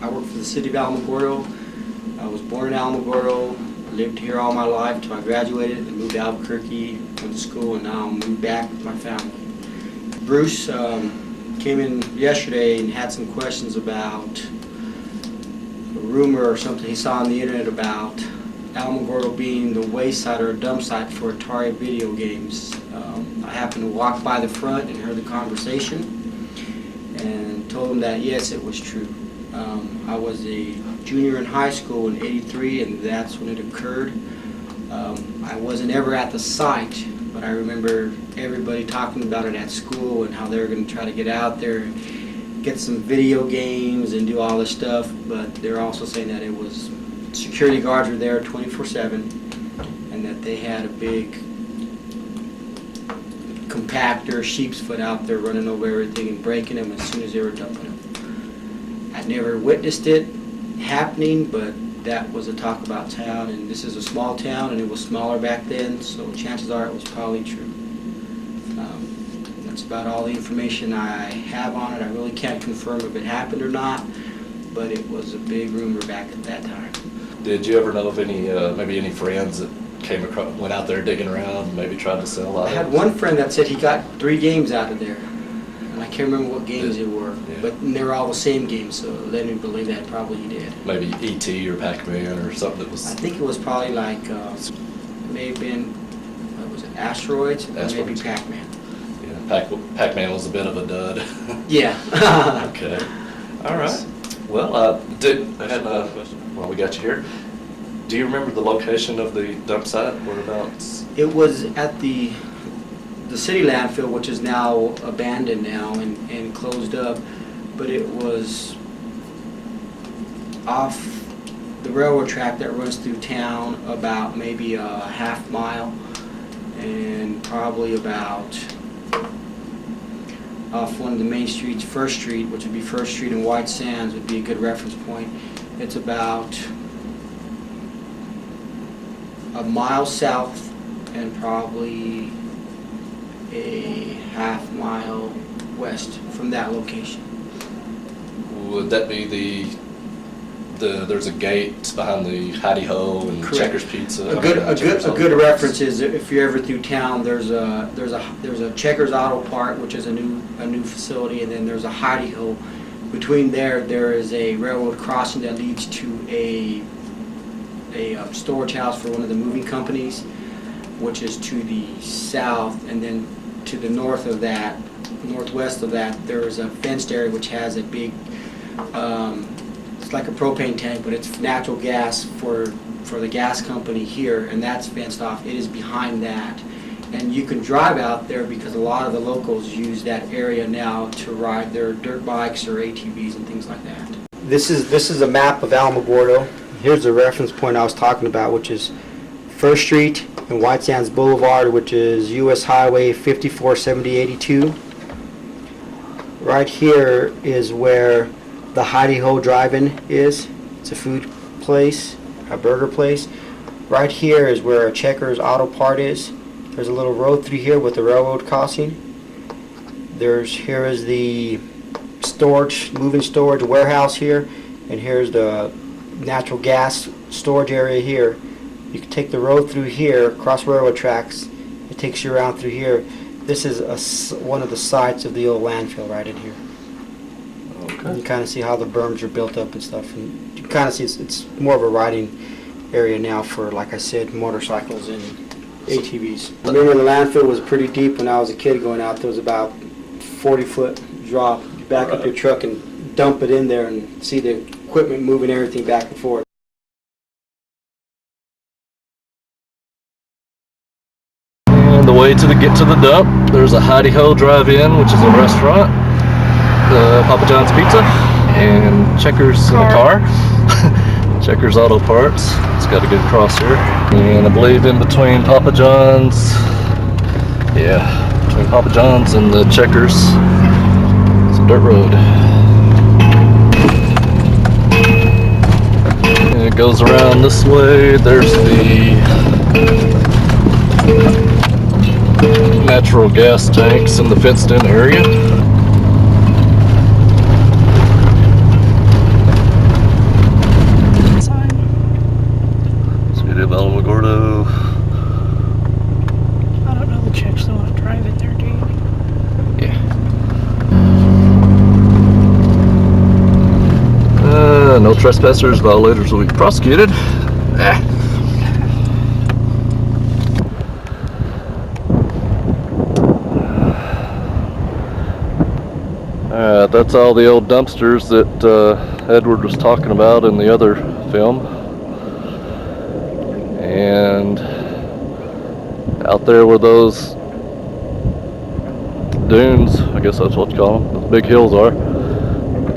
I work for the city of Alamogordo. I was born in Alamogordo, lived here all my life until I graduated and moved to Albuquerque, went to school, and now I'm moved back with my family. Bruce came in yesterday and had some questions about a rumor or something he saw on the internet about Alamogordo being the wayside or a dump site for Atari video games. I happened to walk by the front and heard the conversation and told him that yes, it was true. I was a junior in high school in '83, and that's when it occurred. I wasn't ever at the site, but I remember everybody talking about it at school and how they were going to try to get out there and get some video games and do all this stuff, but they're also saying that it was security guards were there 24/7 and that they had a big compactor, sheep's foot out there running over everything and breaking them as soon as they were dumping them. I never witnessed it happening, but that was a talk about town, and this is a small town and it was smaller back then, so chances are it was probably true. That's about all the information I have on it. I really can't confirm if it happened or not, but it was a big rumor back at that time. Did you ever know of any, maybe any friends that came across, went out there digging around, maybe tried to sell items? I had one friend that said he got 3 games out of there, and I can't remember what games they were, but they were all the same games, so let me believe that probably he did. Maybe E.T. or Pac-Man or something that was... I think it was probably like, it may have been, what was it, Asteroids, or maybe Pac-Man. Yeah, Pac-Man was a bit of a dud. Yeah. Okay. All right. Well, well, we got you here. Do you remember the location of the dump site? Whereabouts? It was at the city landfill, which is now abandoned now and closed up, but it was off the railroad track that runs through town about maybe a half mile, and probably about off one of the main streets, First Street, which would be First Street and White Sands would be a good reference point. It's about a mile south and probably a half mile west from that location. Would that be there's a gate behind the Hidey Ho and Correct. Checkers Pizza? A good reference is if you're ever through town, there's a Checkers Auto Part, which is a new facility, and then there's a Hidey Ho. Between there is a railroad crossing that leads to a storage house for one of the moving companies, which is to the south, and then to the north of that, northwest of that, there is a fenced area which has a big, it's like a propane tank, but it's natural gas for the gas company here, and that's fenced off. It is behind that. And you can drive out there because a lot of the locals use that area now to ride their dirt bikes or ATVs and things like that. This is a map of Alamogordo. Here's the reference point I was talking about, which is First Street and White Sands Boulevard, which is US Highway 547082. Right here is where the Hidey Ho Drive-In is. It's a food place, a burger place. Right here is where a Checkers Auto Part is. There's a little road through here with the railroad crossing. Here is the storage, moving storage warehouse here, and here's the natural gas storage area here. You can take the road through here, cross railroad tracks. It takes you around through here. This is one of the sites of the old landfill right in here. Okay. You kind of see how the berms are built up and stuff, and you kind of see it's more of a riding area now for, like I said, motorcycles and ATVs. I remember the landfill was pretty deep when I was a kid going out. There was about 40-foot drop. You back up your truck and dump it in there and see the equipment moving everything back and forth. And the way to get to the dump, there's a Hidey Ho Drive-In, which is a restaurant, the Papa John's Pizza, and Checkers in the car. Checkers Auto Parts. It's got a good cross here. And I believe in between Papa John's, between Papa John's and the Checkers, it's a dirt road. And it goes around this way. There's the natural gas tanks in the fenced-in area. Alamogordo. I don't know the chicks don't want to drive it there, do you? Yeah. No trespassers, violators will be prosecuted. Ah. That's all the old dumpsters that Edward was talking about in the other film. And out there where those dunes, I guess that's what you call them, the big hills are,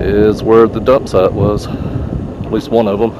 is where the dump site was, at least one of them.